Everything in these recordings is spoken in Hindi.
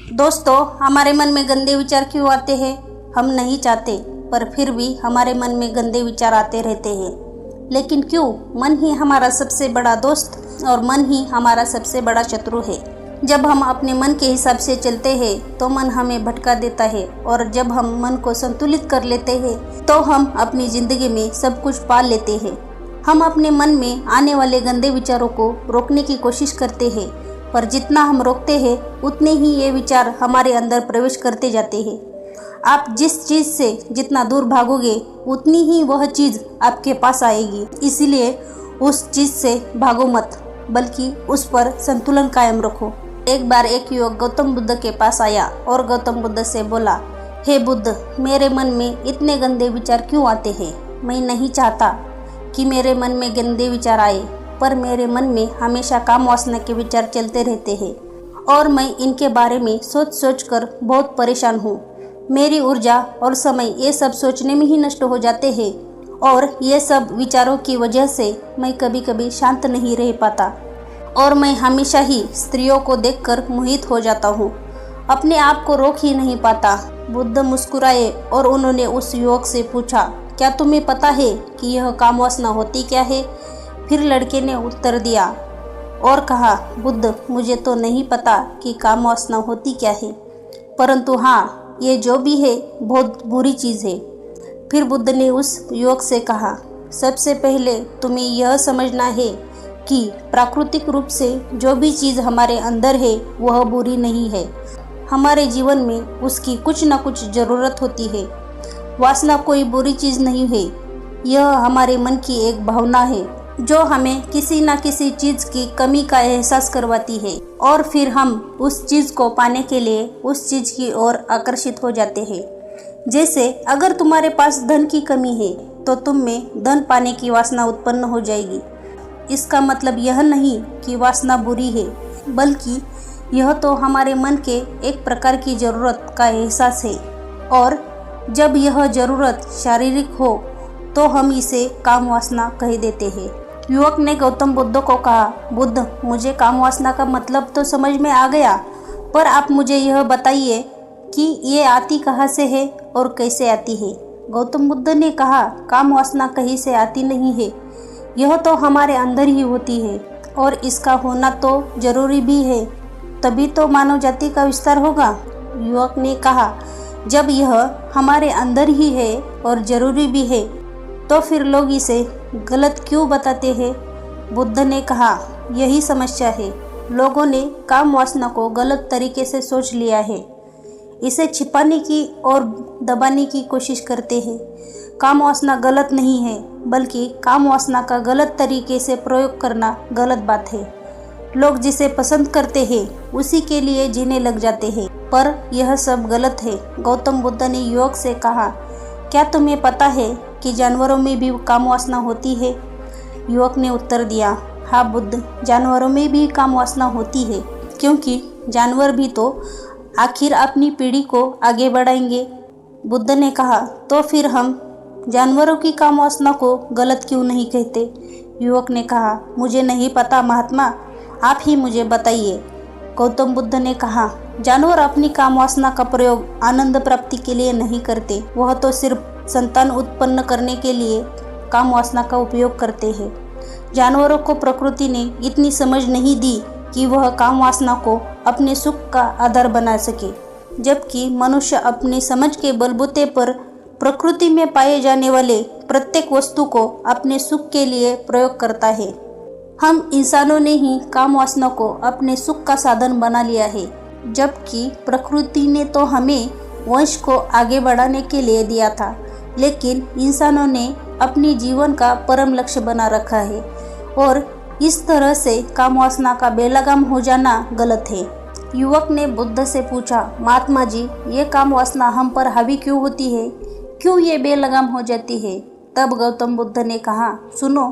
दोस्तों, हमारे मन में गंदे विचार क्यों आते हैं? हम नहीं चाहते, पर फिर भी हमारे मन में गंदे विचार आते रहते हैं। लेकिन क्यों? मन ही हमारा सबसे बड़ा दोस्त और मन ही हमारा सबसे बड़ा शत्रु है। जब हम अपने मन के हिसाब से चलते हैं तो मन हमें भटका देता है, और जब हम मन को संतुलित कर लेते हैं तो हम अपनी ज़िंदगी में सब कुछ पा लेते हैं। हम अपने मन में आने वाले गंदे विचारों को रोकने की कोशिश करते हैं, पर जितना हम रोकते हैं उतने ही ये विचार हमारे अंदर प्रवेश करते जाते हैं। आप जिस चीज़ से जितना दूर भागोगे उतनी ही वह चीज़ आपके पास आएगी। इसीलिए उस चीज़ से भागो मत, बल्कि उस पर संतुलन कायम रखो। एक बार एक युवक गौतम बुद्ध के पास आया और गौतम बुद्ध से बोला, हे बुद्ध, मेरे मन में इतने गंदे विचार क्यों आते हैं? मैं नहीं चाहता कि मेरे मन में गंदे विचार आए, पर मेरे मन में हमेशा काम वासना के विचार चलते रहते हैं और मैं इनके बारे में सोच सोच कर बहुत परेशान हूँ। मेरी ऊर्जा और समय ये सब सोचने में ही नष्ट हो जाते हैं, और ये सब विचारों की वजह से मैं कभी कभी शांत नहीं रह पाता और मैं हमेशा ही स्त्रियों को देखकर मोहित हो जाता हूँ। अपने आप को रोक ही नहीं पाता। बुद्ध मुस्कुराए और उन्होंने उस युवक से पूछा, क्या तुम्हें पता है कि यह काम वासना होती क्या है? फिर लड़के ने उत्तर दिया और कहा, बुद्ध, मुझे तो नहीं पता कि काम वासना होती क्या है, परंतु हाँ, ये जो भी है बहुत बुरी चीज़ है। फिर बुद्ध ने उस युवक से कहा, सबसे पहले तुम्हें यह समझना है कि प्राकृतिक रूप से जो भी चीज़ हमारे अंदर है वह बुरी नहीं है। हमारे जीवन में उसकी कुछ न कुछ ज़रूरत होती है। वासना कोई बुरी चीज़ नहीं है, यह हमारे मन की एक भावना है जो हमें किसी न किसी चीज़ की कमी का एहसास करवाती है, और फिर हम उस चीज़ को पाने के लिए उस चीज़ की ओर आकर्षित हो जाते हैं। जैसे अगर तुम्हारे पास धन की कमी है तो तुम में धन पाने की वासना उत्पन्न हो जाएगी। इसका मतलब यह नहीं कि वासना बुरी है, बल्कि यह तो हमारे मन के एक प्रकार की ज़रूरत का एहसास है, और जब यह ज़रूरत शारीरिक हो तो हम इसे काम वासना कह देते हैं। युवक ने गौतम बुद्ध को कहा, बुद्ध, मुझे काम वासना का मतलब तो समझ में आ गया, पर आप मुझे यह बताइए कि ये आती कहाँ से है और कैसे आती है? गौतम बुद्ध ने कहा, काम वासना कहीं से आती नहीं है, यह तो हमारे अंदर ही होती है, और इसका होना तो जरूरी भी है, तभी तो मानव जाति का विस्तार होगा। युवक ने कहा, जब यह हमारे अंदर ही है और जरूरी भी है तो फिर लोग इसे गलत क्यों बताते हैं? बुद्ध ने कहा, यही समस्या है। लोगों ने काम वासना को गलत तरीके से सोच लिया है। इसे छिपाने की और दबाने की कोशिश करते हैं। काम वासना गलत नहीं है, बल्कि काम वासना का गलत तरीके से प्रयोग करना गलत बात है। लोग जिसे पसंद करते हैं उसी के लिए जीने लग जाते हैं, पर यह सब गलत है। गौतम बुद्ध ने युवक से कहा, क्या तुम्हें पता है कि जानवरों में भी काम वासना होती है? युवक ने उत्तर दिया, हाँ बुद्ध, जानवरों में भी काम वासना होती है, क्योंकि जानवर भी तो आखिर अपनी पीढ़ी को आगे बढ़ाएंगे। बुद्ध ने कहा, तो फिर हम जानवरों की काम वासना को गलत क्यों नहीं कहते? युवक ने कहा, मुझे नहीं पता महात्मा, आप ही मुझे बताइए। गौतम बुद्ध ने कहा, जानवर अपनी काम वासना का प्रयोग आनंद प्राप्ति के लिए नहीं करते, वह तो सिर्फ संतान उत्पन्न करने के लिए काम वासना का उपयोग करते हैं। जानवरों को प्रकृति ने इतनी समझ नहीं दी कि वह काम वासना को अपने सुख का आधार बना सके, जबकि मनुष्य अपनी समझ के बलबूते पर प्रकृति में पाए जाने वाले प्रत्येक वस्तु को अपने सुख के लिए प्रयोग करता है। हम इंसानों ने ही काम वासना को अपने सुख का साधन बना लिया है, जबकि प्रकृति ने तो हमें वंश को आगे बढ़ाने के लिए दिया था, लेकिन इंसानों ने अपनी जीवन का परम लक्ष्य बना रखा है, और इस तरह से काम वासना का बेलगाम हो जाना गलत है। युवक ने बुद्ध से पूछा, महात्मा जी, ये काम वासना हम पर हावी क्यों होती है? क्यों ये बेलगाम हो जाती है? तब गौतम बुद्ध ने कहा, सुनो,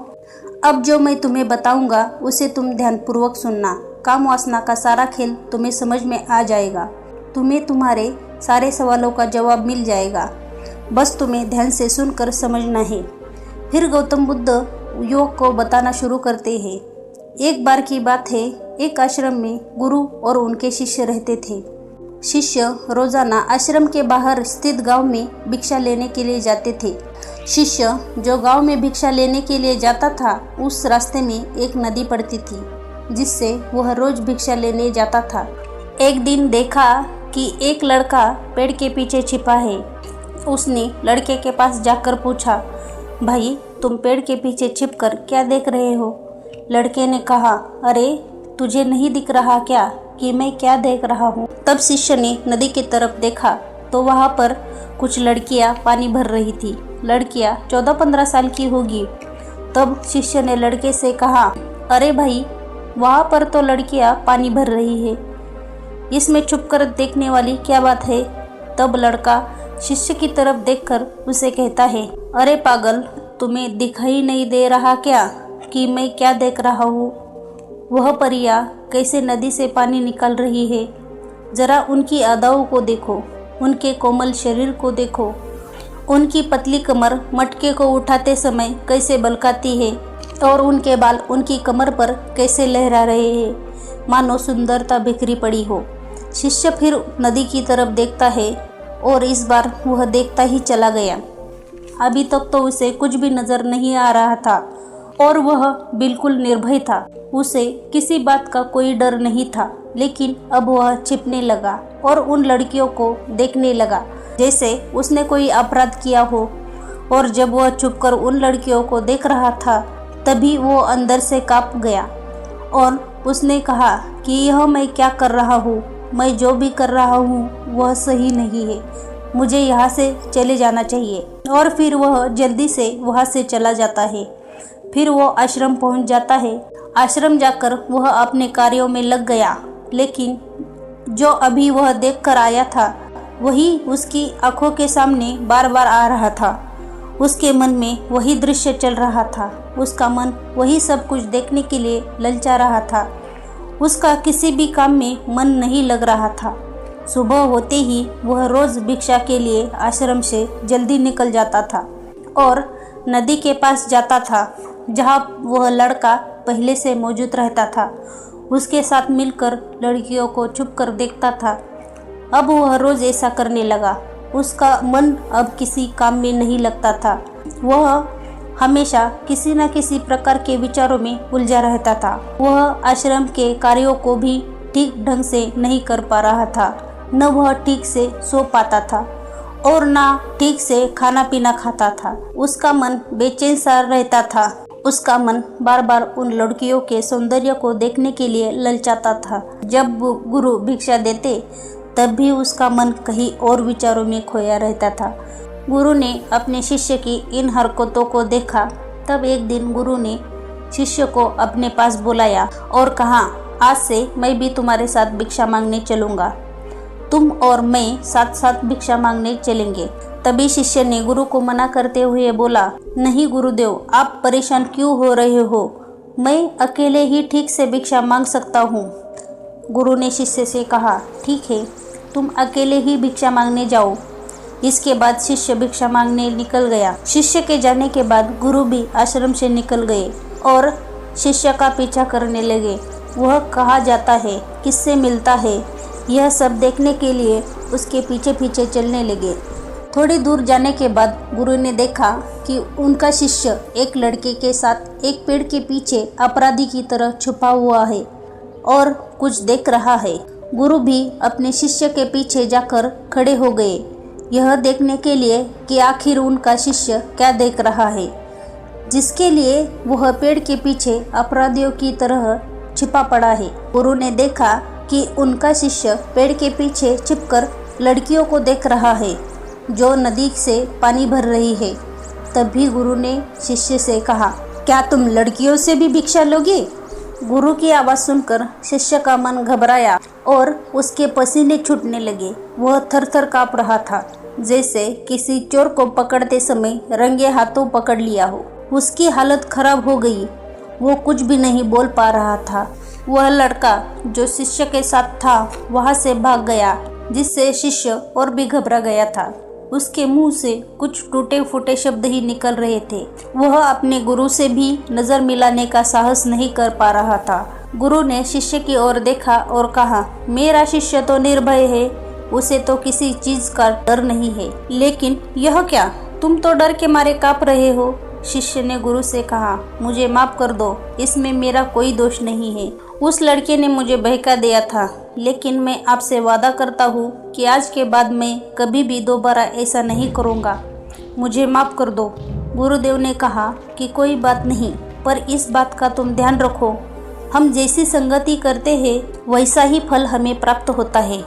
अब जो मैं तुम्हें बताऊंगा उसे तुम ध्यानपूर्वक सुनना। काम वासना का सारा खेल तुम्हें समझ में आ जाएगा। तुम्हें तुम्हारे सारे सवालों का जवाब मिल जाएगा, बस तुम्हें ध्यान से सुनकर समझना है। फिर गौतम बुद्ध युवक को बताना शुरू करते हैं। एक बार की बात है, एक आश्रम में गुरु और उनके शिष्य रहते थे। शिष्य रोजाना आश्रम के बाहर स्थित गांव में भिक्षा लेने के लिए जाते थे। शिष्य जो गांव में भिक्षा लेने के लिए जाता था, उस रास्ते में एक नदी पड़ती थी जिससे वह रोज भिक्षा लेने जाता था। एक दिन देखा कि एक लड़का पेड़ के पीछे छिपा है। उसने लड़के के पास जाकर पूछा, भाई तुम पेड़ के पीछे छिपकर क्या देख रहे हो? लड़के ने कहा, अरे तुझे नहीं दिख रहा क्या कि मैं क्या देख रहा हूँ? तब शिष्य ने नदी की तरफ देखा तो वहाँ पर कुछ लड़कियाँ पानी भर रही थी। लड़कियाँ 14-15 साल की होगी। तब शिष्य ने लड़के से कहा, अरे भाई वहाँ पर तो लड़कियाँ पानी भर रही है, इसमें छुपकर देखने वाली क्या बात है? तब लड़का शिष्य की तरफ देखकर उसे कहता है, अरे पागल, तुम्हें दिखाई नहीं दे रहा क्या कि मैं क्या देख रहा हूँ? वह परियां कैसे नदी से पानी निकाल रही है, जरा उनकी अदाओं को देखो, उनके कोमल शरीर को देखो, उनकी पतली कमर मटके को उठाते समय कैसे बलकाती है और उनके बाल उनकी कमर पर कैसे लहरा रहे हैं, मानो सुंदरता बिखरी पड़ी हो। शिष्य फिर नदी की तरफ देखता है और इस बार वह देखता ही चला गया। अभी तक तो उसे कुछ भी नजर नहीं आ रहा था और वह बिल्कुल निर्भय था। उसे किसी बात का कोई डर नहीं था, लेकिन अब वह छिपने लगा और उन लड़कियों को देखने लगा जैसे उसने कोई अपराध किया हो। और जब वह छुपकर उन लड़कियों को देख रहा था, तभी वो अंदर से कांप गया और उसने कहा कि यह मैं क्या कर रहा हूँ? मैं जो भी कर रहा हूँ वह सही नहीं है, मुझे यहाँ से चले जाना चाहिए। और फिर वह जल्दी से वहाँ से चला जाता है। फिर वो आश्रम पहुँच जाता है। आश्रम जाकर वह अपने कार्यों में लग गया, लेकिन जो अभी वह देख कर आया था वही उसकी आंखों के सामने बार बार आ रहा था। उसके मन में वही दृश्य चल रहा था। उसका मन वही सब कुछ देखने के लिए ललचा रहा था। उसका किसी भी काम में मन नहीं लग रहा था। सुबह होते ही वह रोज भिक्षा के लिए आश्रम से जल्दी निकल जाता था और नदी के पास जाता था जहाँ वह लड़का पहले से मौजूद रहता था। उसके साथ मिलकर लड़कियों को छुपकर देखता था। अब वह रोज ऐसा करने लगा। उसका मन अब किसी काम में नहीं लगता था। वह हमेशा किसी न किसी प्रकार के विचारों में उलझा रहता था। वह आश्रम के कार्यों को भी ठीक ढंग से नहीं कर पा रहा था। न वह ठीक से सो पाता था और ना ठीक से खाना पीना खाता था। उसका मन बेचैन सा रहता था। उसका मन बार बार उन लड़कियों के सौंदर्य को देखने के लिए ललचाता था। जब गुरु भिक्षा देते तब भी उसका मन कहीं और विचारों में खोया रहता था। गुरु ने अपने शिष्य की इन हरकतों को देखा। तब एक दिन गुरु ने शिष्य को अपने पास बुलाया और कहा, आज से मैं भी तुम्हारे साथ भिक्षा मांगने चलूँगा। तुम और मैं साथ साथ भिक्षा मांगने चलेंगे। तभी शिष्य ने गुरु को मना करते हुए बोला, नहीं गुरुदेव, आप परेशान क्यों हो रहे हो? मैं अकेले ही ठीक से भिक्षा मांग सकता हूँ। गुरु ने शिष्य से कहा, ठीक है, तुम अकेले ही भिक्षा मांगने जाओ। इसके बाद शिष्य भिक्षा मांगने निकल गया। शिष्य के जाने के बाद गुरु भी आश्रम से निकल गए और शिष्य का पीछा करने लगे। वह कहाँ जाता है, किससे मिलता है, यह सब देखने के लिए उसके पीछे पीछे चलने लगे। थोड़ी दूर जाने के बाद गुरु ने देखा कि उनका शिष्य एक लड़के के साथ एक पेड़ के पीछे अपराधी की तरह छुपा हुआ है और कुछ देख रहा है। गुरु भी अपने शिष्य के पीछे जाकर खड़े हो गए, यह देखने के लिए कि आखिर उनका शिष्य क्या देख रहा है, जिसके लिए वह पेड़ के पीछे अपराधियों की तरह छिपा पड़ा है। गुरु ने देखा कि उनका शिष्य पेड़ के पीछे छिपकर लड़कियों को देख रहा है जो नदी से पानी भर रही है। तभी गुरु ने शिष्य से कहा, क्या तुम लड़कियों से भी भिक्षा लोगे? गुरु की आवाज़ सुनकर शिष्य का मन घबराया और उसके पसीने छूटने लगे। वह थर-थर काँप रहा था, जैसे किसी चोर को पकड़ते समय रंगे हाथों पकड़ लिया हो। उसकी हालत खराब हो गई। वो कुछ भी नहीं बोल पा रहा था। वह लड़का जो शिष्य के साथ था वहाँ से भाग गया, जिससे शिष्य और भी घबरा गया था। उसके मुंह से कुछ टूटे फूटे शब्द ही निकल रहे थे। वह अपने गुरु से भी नज़र मिलाने का साहस नहीं कर पा रहा था। गुरु ने शिष्य की ओर देखा और कहा, मेरा शिष्य तो निर्भय है, उसे तो किसी चीज का डर नहीं है। लेकिन यह क्या, तुम तो डर के मारे कांप रहे हो। शिष्य ने गुरु से कहा, मुझे माफ कर दो, इसमें मेरा कोई दोष नहीं है। उस लड़के ने मुझे बहका दिया था, लेकिन मैं आपसे वादा करता हूँ कि आज के बाद मैं कभी भी दोबारा ऐसा नहीं करूँगा। मुझे माफ कर दो। गुरुदेव ने कहा कि कोई बात नहीं, पर इस बात का तुम ध्यान रखो, हम जैसी संगति करते हैं वैसा ही फल हमें प्राप्त होता है।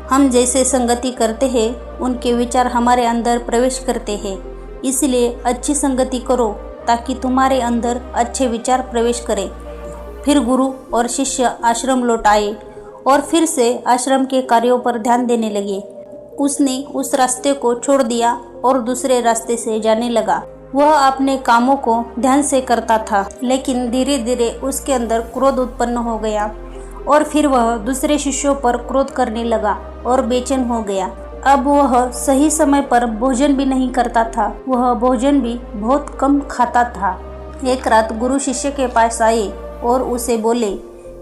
हम जैसे संगति करते हैं उनके विचार हमारे अंदर प्रवेश करते हैं। इसलिए अच्छी संगति करो ताकि तुम्हारे अंदर अच्छे विचार प्रवेश करें। फिर गुरु और शिष्य आश्रम लौट आए और फिर से आश्रम के कार्यों पर ध्यान देने लगे। उसने उस रास्ते को छोड़ दिया और दूसरे रास्ते से जाने लगा। वह अपने कामों को ध्यान से करता था, लेकिन धीरे धीरे उसके अंदर क्रोध उत्पन्न हो गया और फिर वह दूसरे शिष्यों पर क्रोध करने लगा और बेचैन हो गया। अब वह सही समय पर भोजन भी नहीं करता था, वह भोजन भी बहुत कम खाता था। एक रात गुरु शिष्य के पास आए और उसे बोले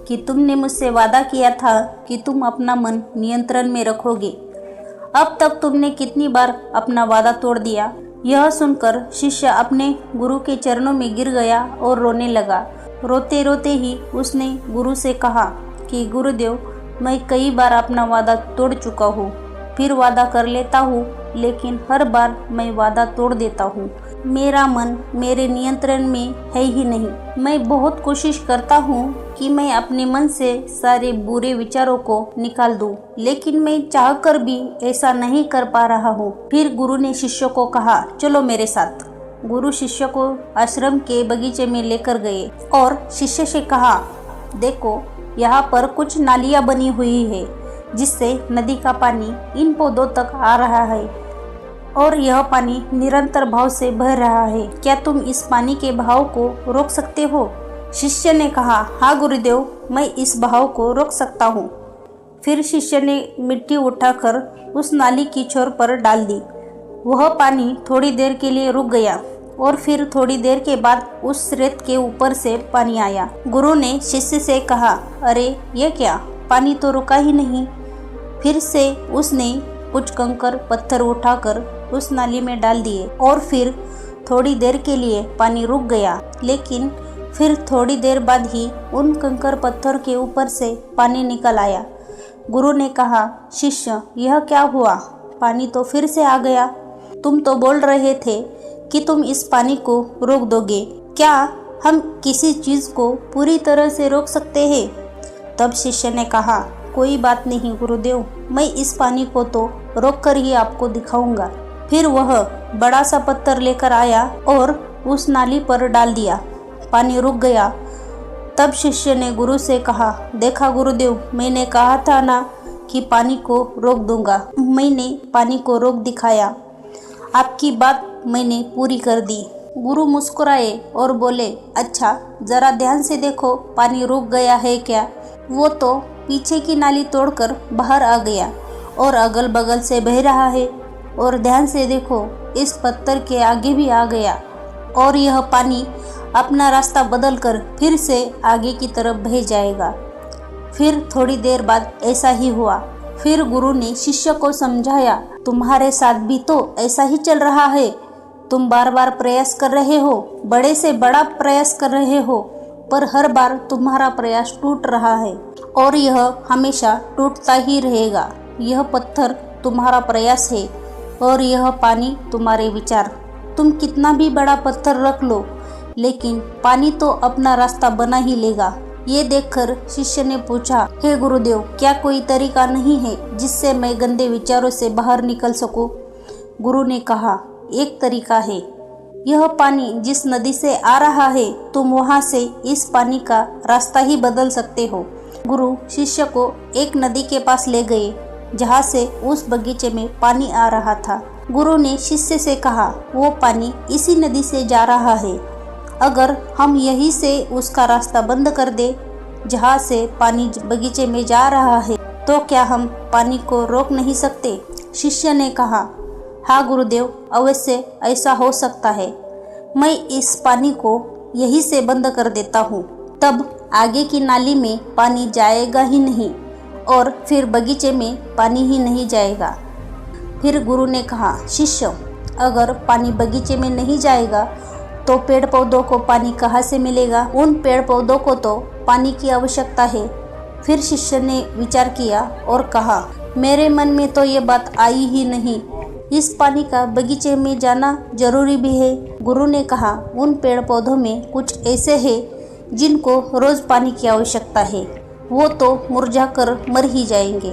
कि तुमने मुझसे वादा किया था कि तुम अपना मन नियंत्रण में रखोगे। अब तक तुमने कितनी बार अपना वादा तोड़ दिया। यह सुनकर शिष्य अपने गुरु के चरणों में गिर गया और रोने लगा। रोते रोते ही उसने गुरु से कहा कि गुरुदेव, मैं कई बार अपना वादा तोड़ चुका हूँ, फिर वादा कर लेता हूँ, लेकिन हर बार मैं वादा तोड़ देता हूँ। मेरा मन मेरे नियंत्रण में है ही नहीं। मैं बहुत कोशिश करता हूँ कि मैं अपने मन से सारे बुरे विचारों को निकाल दूँ, लेकिन मैं चाहकर भी ऐसा नहीं कर पा रहा हूँ। फिर गुरु ने शिष्य को कहा, चलो मेरे साथ। गुरु शिष्य को आश्रम के बगीचे में लेकर गए और शिष्य से कहा, देखो यहाँ पर कुछ नालियाँ बनी हुई है जिससे नदी का पानी इन पौधों तक आ रहा है और यह पानी निरंतर भाव से बह रहा है। क्या तुम इस पानी के बहाव को रोक सकते हो? शिष्य ने कहा, हाँ गुरुदेव, मैं इस बहाव को रोक सकता हूँ। फिर शिष्य ने मिट्टी उठाकर उस नाली की छोर पर डाल दी। वह पानी थोड़ी देर के लिए रुक गया और फिर थोड़ी देर के बाद उस रेत के ऊपर से पानी आया। गुरु ने शिष्य से कहा, अरे ये क्या, पानी तो रुका ही नहीं। फिर से उसने कुछ कंकर पत्थर उठाकर उस नाली में डाल दिए और फिर थोड़ी देर के लिए पानी रुक गया, लेकिन फिर थोड़ी देर बाद ही उन कंकर पत्थर के ऊपर से पानी निकल आया। गुरु ने कहा, शिष्य, यह क्या हुआ? पानी तो फिर से आ गया। तुम तो बोल रहे थे कि तुम इस पानी को रोक दोगे। क्या हम किसी चीज़ को पूरी तरह से रोक सकते हैं? तब शिष्य ने कहा, कोई बात नहीं गुरुदेव, मैं इस पानी को तो रोक कर ही आपको दिखाऊंगा। फिर वह बड़ा सा पत्थर लेकर आया और उस नाली पर डाल दिया। पानी रुक गया। तब शिष्य ने गुरु से कहा, देखा गुरुदेव, मैंने कहा था ना कि पानी को रोक दूंगा। मैंने पानी को रोक दिखाया। आपकी बात मैंने पूरी कर दी। गुरु मुस्कुराए और बोले, अच्छा जरा ध्यान से देखो, पानी रुक गया है क्या? वो तो पीछे की नाली तोड़कर बाहर आ गया और अगल बगल से बह रहा है। और ध्यान से देखो, इस पत्थर के आगे भी आ गया और यह पानी अपना रास्ता बदलकर फिर से आगे की तरफ बह जाएगा। फिर थोड़ी देर बाद ऐसा ही हुआ। फिर गुरु ने शिष्य को समझाया, तुम्हारे साथ भी तो ऐसा ही चल रहा है। तुम बार बार प्रयास कर रहे हो, बड़े से बड़ा प्रयास कर रहे हो, पर हर बार तुम्हारा प्रयास टूट रहा है और यह हमेशा टूटता ही रहेगा। यह पत्थर तुम्हारा प्रयास है और यह पानी तुम्हारे विचार। तुम कितना भी बड़ा पत्थर रख लो, लेकिन पानी तो अपना रास्ता बना ही लेगा। ये देखकर शिष्य ने पूछा, हे गुरुदेव, क्या कोई तरीका नहीं है जिससे मैं गंदे विचारों से बाहर निकल सकूं? गुरु ने कहा, एक तरीका है। यह पानी जिस नदी से आ रहा है, तुम वहां से इस पानी का रास्ता ही बदल सकते हो। गुरु शिष्य को एक नदी के पास ले गए जहाँ से उस बगीचे में पानी आ रहा था। गुरु ने शिष्य से कहा, वो पानी इसी नदी से जा रहा है। अगर हम यहीं से उसका रास्ता बंद कर दे जहाँ से पानी बगीचे में जा रहा है, तो क्या हम पानी को रोक नहीं सकते? शिष्य ने कहा, हाँ गुरुदेव, अवश्य ऐसा हो सकता है। मैं इस पानी को यहीं से बंद कर देता हूँ, तब आगे की नाली में पानी जाएगा ही नहीं और फिर बगीचे में पानी ही नहीं जाएगा। फिर गुरु ने कहा, शिष्य, अगर पानी बगीचे में नहीं जाएगा तो पेड़ पौधों को पानी कहाँ से मिलेगा? उन पेड़ पौधों को तो पानी की आवश्यकता है। फिर शिष्य ने विचार किया और कहा, मेरे मन में तो ये बात आई ही नहीं, इस पानी का बगीचे में जाना जरूरी भी है। गुरु ने कहा, उन पेड़ पौधों में कुछ ऐसे हैं जिनको रोज पानी की आवश्यकता है, वो तो मुरझा कर मर ही जाएंगे,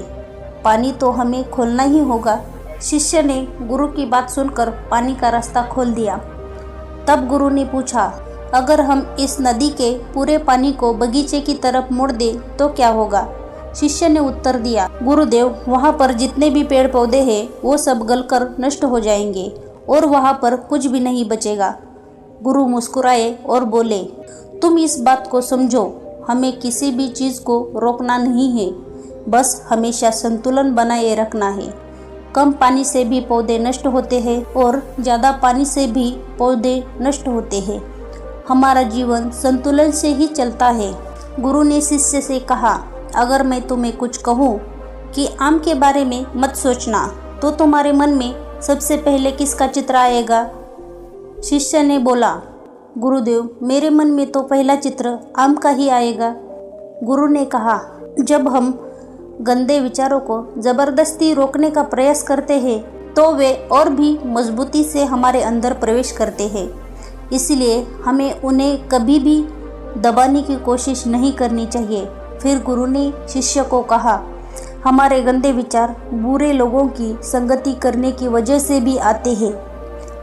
पानी तो हमें खोलना ही होगा। शिष्य ने गुरु की बात सुनकर पानी का रास्ता खोल दिया। तब गुरु ने पूछा, अगर हम इस नदी के पूरे पानी को बगीचे की तरफ मोड़ दें तो क्या होगा? शिष्य ने उत्तर दिया, गुरुदेव, वहाँ पर जितने भी पेड़ पौधे हैं वो सब गलकर नष्ट हो जाएंगे और वहाँ पर कुछ भी नहीं बचेगा। गुरु मुस्कुराए और बोले, तुम इस बात को समझो, हमें किसी भी चीज़ को रोकना नहीं है, बस हमेशा संतुलन बनाए रखना है। कम पानी से भी पौधे नष्ट होते हैं और ज़्यादा पानी से भी पौधे नष्ट होते हैं। हमारा जीवन संतुलन से ही चलता है। गुरु ने शिष्य से कहा, अगर मैं तुम्हें कुछ कहूँ कि आम के बारे में मत सोचना, तो तुम्हारे मन में सबसे पहले किसका चित्र आएगा? शिष्य ने बोला, गुरुदेव, मेरे मन में तो पहला चित्र आम का ही आएगा। गुरु ने कहा, जब हम गंदे विचारों को जबरदस्ती रोकने का प्रयास करते हैं तो वे और भी मजबूती से हमारे अंदर प्रवेश करते हैं, इसलिए हमें उन्हें कभी भी दबाने की कोशिश नहीं करनी चाहिए। फिर गुरु ने शिष्य को कहा, हमारे गंदे विचार बुरे लोगों की संगति करने की वजह से भी आते हैं।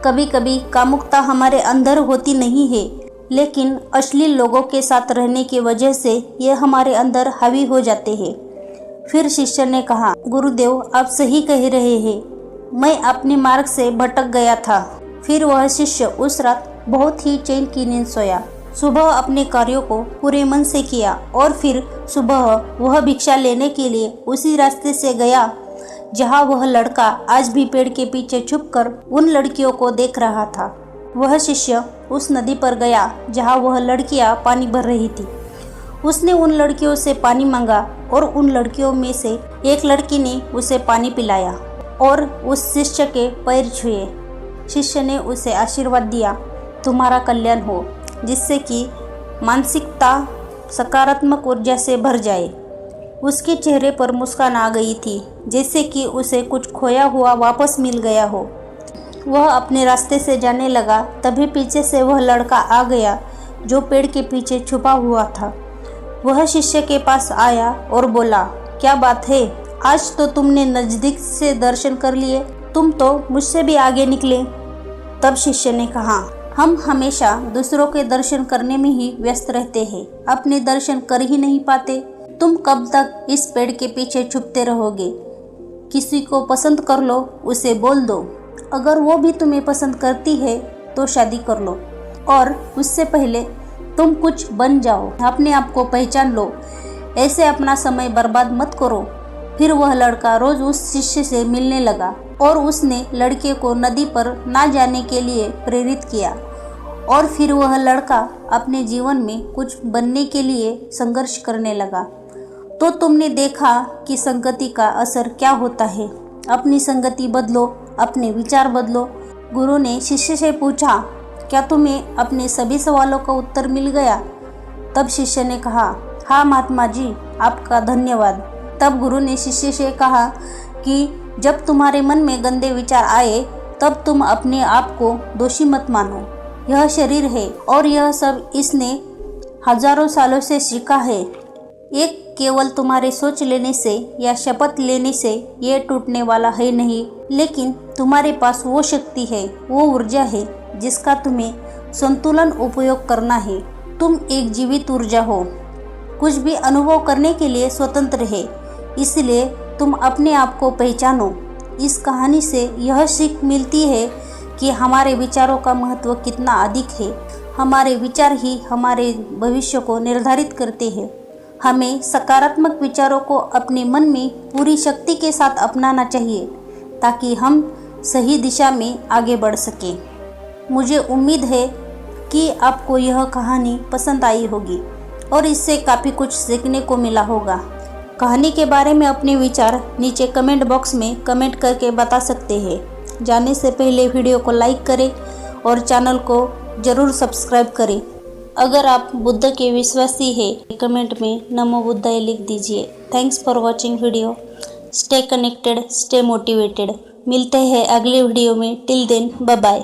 कभी कभी कामुकता हमारे अंदर होती नहीं है, लेकिन अश्लील लोगों के साथ रहने की वजह से ये हमारे अंदर हावी हो जाते हैं। फिर शिष्य ने कहा, गुरुदेव, आप सही कह रहे हैं, मैं अपने मार्ग से भटक गया था। फिर वह शिष्य उस रात बहुत ही चैन की नींद सोया। सुबह अपने कार्यों को पूरे मन से किया और फिर सुबह वह भिक्षा लेने के लिए उसी रास्ते से गया जहाँ वह लड़का आज भी पेड़ के पीछे छुपकर उन लड़कियों को देख रहा था। वह शिष्य उस नदी पर गया जहाँ वह लड़कियाँ पानी भर रही थी। उसने उन लड़कियों से पानी मांगा और उन लड़कियों में से एक लड़की ने उसे पानी पिलाया और उस शिष्य के पैर छुए। शिष्य ने उसे आशीर्वाद दिया, तुम्हारा कल्याण हो, जिससे कि मानसिकता सकारात्मक ऊर्जा से भर जाए। उसके चेहरे पर मुस्कान आ गई थी, जैसे कि उसे कुछ खोया हुआ वापस मिल गया हो। वह अपने रास्ते से जाने लगा, तभी पीछे से वह लड़का आ गया जो पेड़ के पीछे छुपा हुआ था। वह शिष्य के पास आया और बोला, क्या बात है, आज तो तुमने नज़दीक से दर्शन कर लिए, तुम तो मुझसे भी आगे निकले। तब शिष्य ने कहा, हम हमेशा दूसरों के दर्शन करने में ही व्यस्त रहते हैं, अपने दर्शन कर ही नहीं पाते। तुम कब तक इस पेड़ के पीछे छुपते रहोगे? किसी को पसंद कर लो, उसे बोल दो, अगर वो भी तुम्हें पसंद करती है तो शादी कर लो, और उससे पहले तुम कुछ बन जाओ, अपने आप को पहचान लो, ऐसे अपना समय बर्बाद मत करो। फिर वह लड़का रोज उस शिष्य से मिलने लगा और उसने लड़के को नदी पर ना जाने के लिए प्रेरित किया, और फिर वह लड़का अपने जीवन में कुछ बनने के लिए संघर्ष करने लगा। तो तुमने देखा कि संगति का असर क्या होता है। अपनी संगति बदलो, अपने विचार बदलो। गुरु ने शिष्य से पूछा, क्या तुम्हें अपने सभी सवालों का उत्तर मिल गया? तब शिष्य ने कहा, हाँ महात्मा जी, आपका धन्यवाद। तब गुरु ने शिष्य से कहा कि जब तुम्हारे मन में गंदे विचार आए तब तुम अपने आप को दोषी मत मानो। यह शरीर है और यह सब इसने हजारों सालों से सीखा है। एक केवल तुम्हारे सोच लेने से या शपथ लेने से ये टूटने वाला है नहीं, लेकिन तुम्हारे पास वो शक्ति है, वो ऊर्जा है जिसका तुम्हें संतुलन उपयोग करना है। तुम एक जीवित ऊर्जा हो, कुछ भी अनुभव करने के लिए स्वतंत्र है, इसलिए तुम अपने आप को पहचानो। इस कहानी से यह सीख मिलती है कि हमारे विचारों का महत्व कितना अधिक है। हमारे विचार ही हमारे भविष्य को निर्धारित करते हैं। हमें सकारात्मक विचारों को अपने मन में पूरी शक्ति के साथ अपनाना चाहिए ताकि हम सही दिशा में आगे बढ़ सकें। मुझे उम्मीद है कि आपको यह कहानी पसंद आई होगी और इससे काफ़ी कुछ सीखने को मिला होगा। कहानी के बारे में अपने विचार नीचे कमेंट बॉक्स में कमेंट करके बता सकते हैं। जाने से पहले वीडियो को लाइक करें और चैनल को ज़रूर सब्सक्राइब करें। अगर आप बुद्ध के विश्वासी हैं, कमेंट में नमो बुद्धाय लिख दीजिए। Thanks for watching video. Stay connected, stay motivated. मिलते हैं अगले वीडियो में। Till then, bye bye.